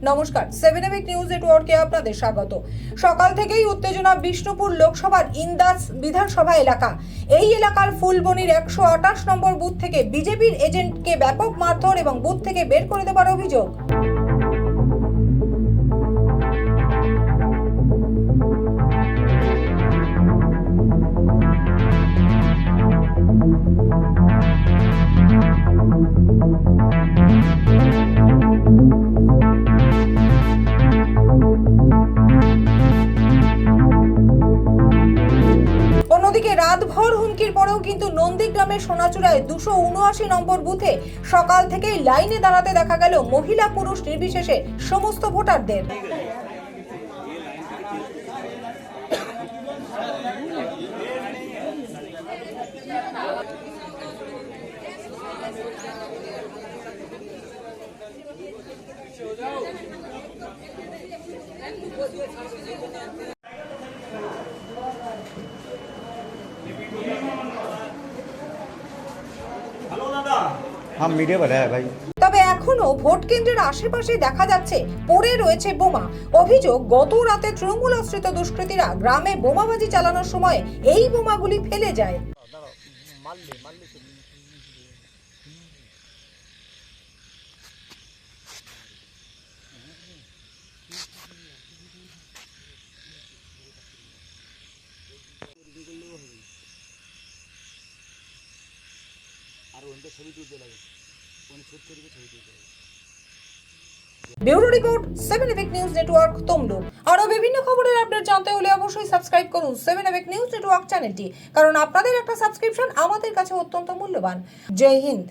নমস্কার, 7 নিউজ নেটওয়ার্কে আপনাদের স্বাগত। সকাল থেকেই উত্তেজনা বিষ্ণুপুর লোকসভার ইন্দাস বিধানসভা এলাকা। এই এলাকার ফুলবনির 128 নম্বর বুথ থেকে বিজেপির এজেন্টকে ব্যাপক মারধর এবং বুথ থেকে বের করে দেওয়ার অভিযোগ। অন্যদিকে রাতভর হুমকির পরেও কিন্তু নন্দীগ্রামের সোনাচূড়ায় 279 নম্বর বুথে সকাল থেকেই লাইনে দাঁড়াতে দেখা গেল মহিলা পুরুষ নির্বিশেষে সমস্ত ভোটারদের। हम मीडिया पर है भाई। তবে এখনো ভোট কেন্দ্রের আশেপাশে দেখা যাচ্ছে পড়ে রয়েছে বোমা। অভিযোগ, গত রাতে তৃণমূল আশ্রিত দুষ্কৃতীরা গ্রামে বোমাবাজি চালানোর সময় এই বোমাগুলি ফেলে যায়। Bureau report, 7 news network, Tamluk. আরো বিভিন্ন খবরের আপডেট জানতে হলে অবশ্যই সাবস্ক্রাইব করুন 7 নিউজ নেটওয়ার্ক চ্যানেলটি, কারণ আপনাদের একটা সাবস্ক্রিপশন আমাদের কাছে অত্যন্ত মূল্যবান। জয় হিন্দ।